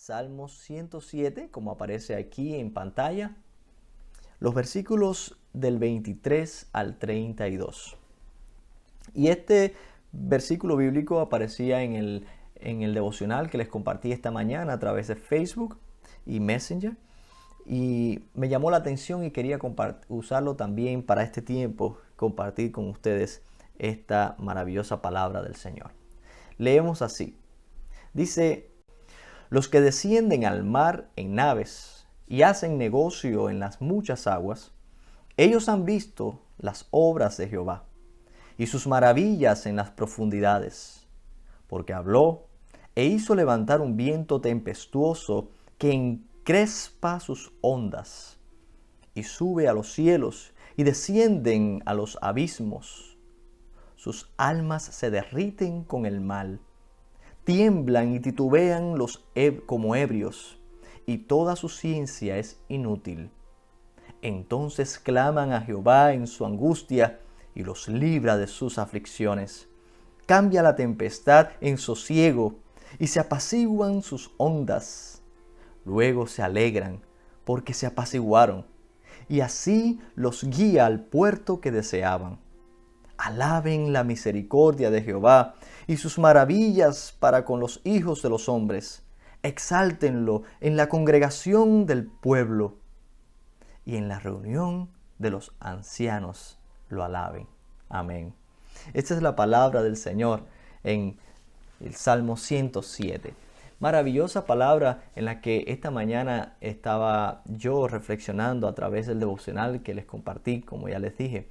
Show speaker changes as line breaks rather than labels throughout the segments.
Salmo 107, como aparece aquí en pantalla, los versículos del 23 al 32. Y este versículo bíblico aparecía en el devocional que les compartí esta mañana a través de Facebook y Messenger. Y me llamó la atención y quería usarlo también para este tiempo, compartir con ustedes esta maravillosa palabra del Señor. Leemos así. Dice: los que descienden al mar en naves y hacen negocio en las muchas aguas, ellos han visto las obras de Jehová y sus maravillas en las profundidades, porque habló e hizo levantar un viento tempestuoso que encrespa sus ondas, y sube a los cielos y descienden a los abismos. Sus almas se derriten con el mal, tiemblan y titubean como ebrios, y toda su ciencia es inútil. Entonces claman a Jehová en su angustia, y los libra de sus aflicciones. Cambia la tempestad en sosiego, y se apaciguan sus ondas. Luego se alegran, porque se apaciguaron, y así los guía al puerto que deseaban. Alaben la misericordia de Jehová y sus maravillas para con los hijos de los hombres. Exáltenlo en la congregación del pueblo, y en la reunión de los ancianos lo alaben. Amén. Esta es la palabra del Señor en el Salmo 107. Maravillosa palabra en la que esta mañana estaba yo reflexionando a través del devocional que les compartí, como ya les dije.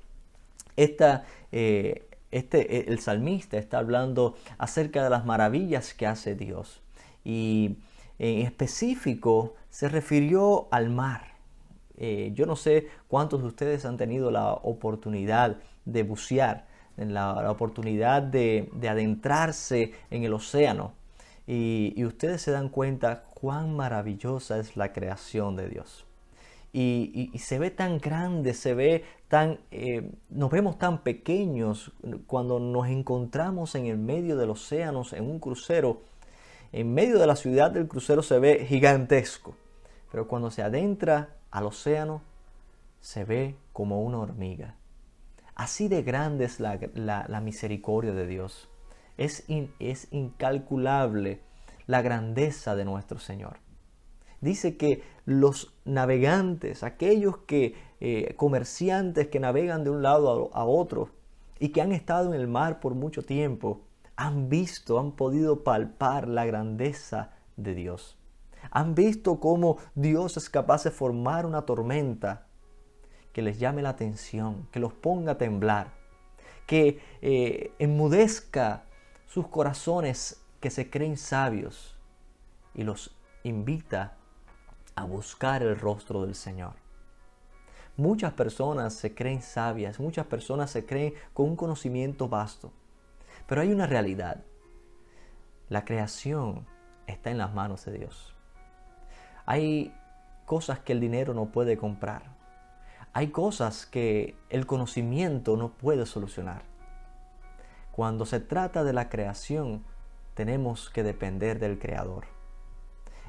El salmista está hablando acerca de las maravillas que hace Dios, y en específico se refirió al mar. Yo no sé cuántos de ustedes han tenido la oportunidad de bucear, la oportunidad de adentrarse en el océano, y ustedes se dan cuenta cuán maravillosa es la creación de Dios. Y se ve tan grande, nos vemos tan pequeños cuando nos encontramos en el medio del océano, en un crucero. En medio de la ciudad del crucero se ve gigantesco, pero cuando se adentra al océano se ve como una hormiga. Así de grande es la misericordia de Dios. Es incalculable la grandeza de nuestro Señor. Dice que los navegantes, aquellos comerciantes que navegan de un lado a otro y que han estado en el mar por mucho tiempo, han podido palpar la grandeza de Dios. Han visto cómo Dios es capaz de formar una tormenta que les llame la atención, que los ponga a temblar, que enmudezca sus corazones que se creen sabios, y los invita a buscar el rostro del Señor. Muchas personas se creen sabias, muchas personas se creen con un conocimiento vasto, pero hay una realidad. La creación está en las manos de Dios. Hay cosas que el dinero no puede comprar. Hay cosas que el conocimiento no puede solucionar. Cuando se trata de la creación, tenemos que depender del Creador.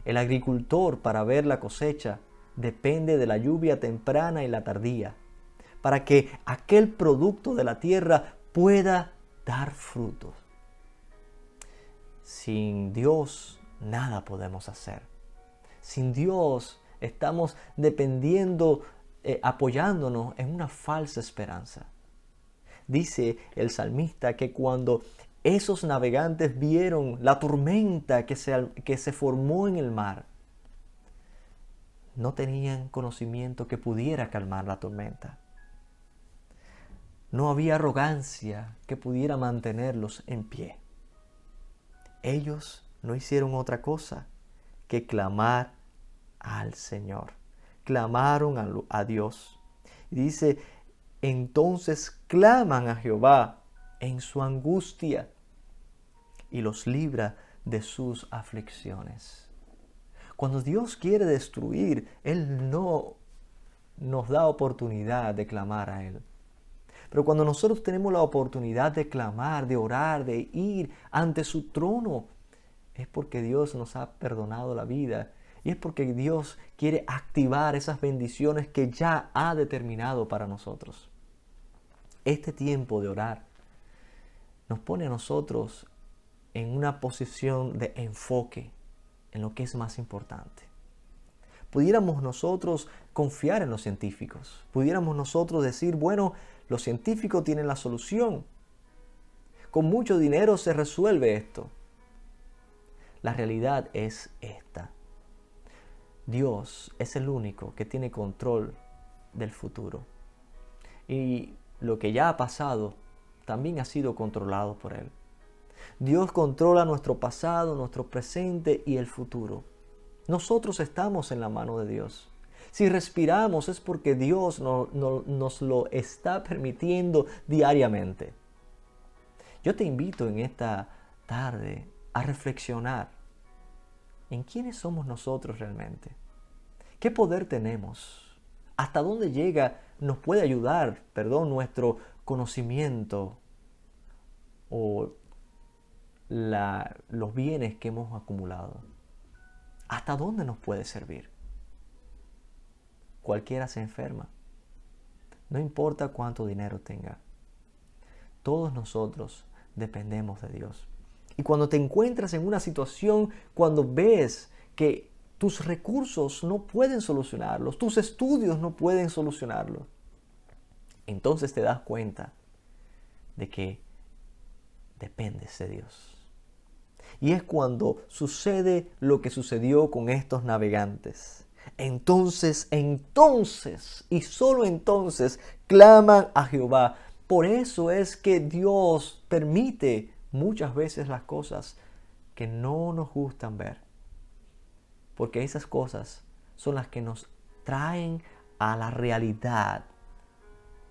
El agricultor, para ver la cosecha, depende de la lluvia temprana y la tardía, para que aquel producto de la tierra pueda dar frutos. Sin Dios nada podemos hacer. Sin Dios estamos dependiendo, apoyándonos en una falsa esperanza. Dice el salmista que cuando esos navegantes vieron la tormenta que se formó en el mar, no tenían conocimiento que pudiera calmar la tormenta. No había arrogancia que pudiera mantenerlos en pie. Ellos no hicieron otra cosa que clamar al Señor. Clamaron a Dios. Y dice: entonces claman a Jehová en su angustia, y los libra de sus aflicciones. Cuando Dios quiere destruir, Él no nos da oportunidad de clamar a Él. Pero cuando nosotros tenemos la oportunidad de clamar, de orar, de ir ante su trono, es porque Dios nos ha perdonado la vida y es porque Dios quiere activar esas bendiciones que ya ha determinado para nosotros. Este tiempo de orar nos pone a nosotros en una posición de enfoque en lo que es más importante. Pudiéramos nosotros confiar en los científicos. Pudiéramos nosotros decir, bueno, los científicos tienen la solución. Con mucho dinero se resuelve esto. La realidad es esta. Dios es el único que tiene control del futuro. Y lo que ya ha pasado también ha sido controlado por Él. Dios controla nuestro pasado, nuestro presente y el futuro. Nosotros estamos en la mano de Dios. Si respiramos es porque Dios nos lo está permitiendo diariamente. Yo te invito en esta tarde a reflexionar en quiénes somos nosotros realmente. ¿Qué poder tenemos? ¿Hasta dónde nos puede ayudar, nuestro conocimiento o los bienes que hemos acumulado? ¿Hasta dónde nos puede servir? Cualquiera se enferma. No importa cuánto dinero tenga. Todos nosotros dependemos de Dios. Y cuando te encuentras en una situación, cuando ves que tus recursos no pueden solucionarlos, tus estudios no pueden solucionarlo, entonces te das cuenta de que dependes de Dios. Y es cuando sucede lo que sucedió con estos navegantes. Entonces, y solo entonces, claman a Jehová. Por eso es que Dios permite muchas veces las cosas que no nos gustan ver. Porque esas cosas son las que nos traen a la realidad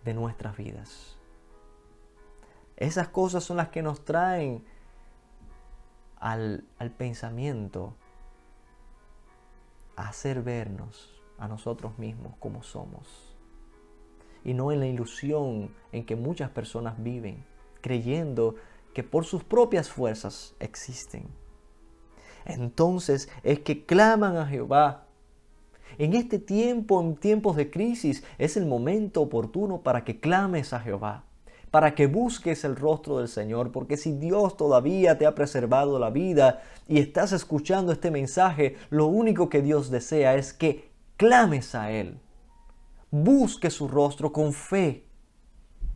de nuestras vidas. Esas cosas son las que nos traen al pensamiento, a hacer vernos a nosotros mismos como somos. Y no en la ilusión en que muchas personas viven, creyendo que por sus propias fuerzas existen. Entonces es que claman a Jehová. En este tiempo, en tiempos de crisis, es el momento oportuno para que clames a Jehová, para que busques el rostro del Señor, porque si Dios todavía te ha preservado la vida y estás escuchando este mensaje, lo único que Dios desea es que clames a Él. Busque su rostro con fe.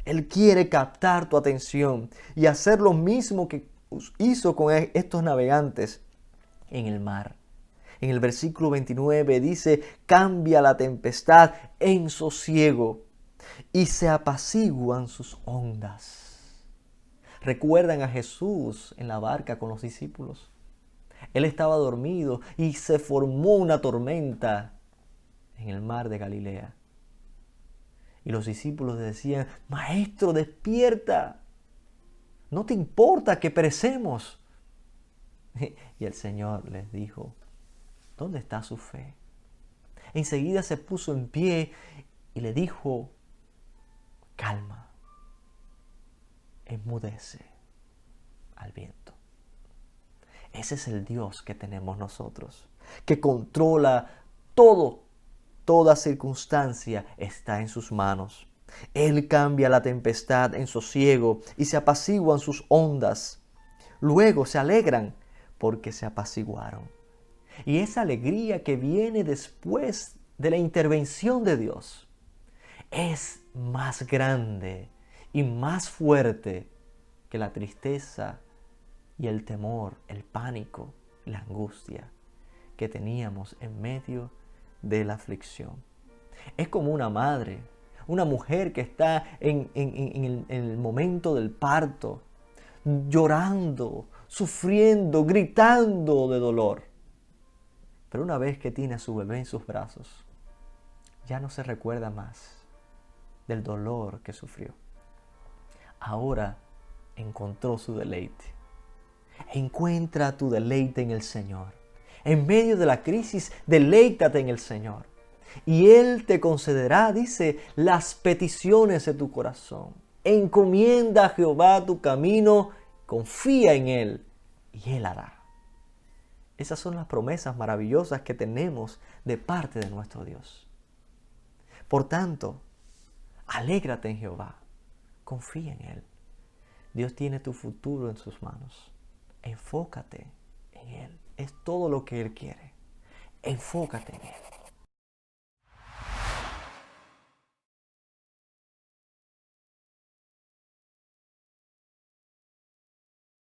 Él quiere captar tu atención y hacer lo mismo que hizo con estos navegantes en el mar. En el versículo 29 dice, cambia la tempestad en sosiego y se apaciguan sus ondas. ¿Recuerdan a Jesús en la barca con los discípulos? Él estaba dormido y se formó una tormenta en el mar de Galilea. Y los discípulos decían, Maestro, despierta. ¿No te importa que perecemos? Y el Señor les dijo, ¿dónde está su fe? Enseguida se puso en pie y le dijo, calma, enmudece al viento. Ese es el Dios que tenemos nosotros, que controla todo. Toda circunstancia está en sus manos. Él cambia la tempestad en sosiego y se apaciguan sus ondas. Luego se alegran porque se apaciguaron. Y esa alegría que viene después de la intervención de Dios es más grande y más fuerte que la tristeza y el temor, el pánico, la angustia que teníamos en medio de la aflicción. Es como una madre, una mujer que está en el momento del parto, llorando, sufriendo, gritando de dolor. Pero una vez que tiene a su bebé en sus brazos, ya no se recuerda más del dolor que sufrió. Ahora encontró su deleite. Encuentra tu deleite en el Señor. En medio de la crisis, deleítate en el Señor. Y Él te concederá, dice, las peticiones de tu corazón. Encomienda a Jehová tu camino, confía en Él y Él hará. Esas son las promesas maravillosas que tenemos de parte de nuestro Dios. Por tanto, alégrate en Jehová, confía en Él. Dios tiene tu futuro en sus manos. Enfócate en Él. Es todo lo que Él quiere. Enfócate en Él.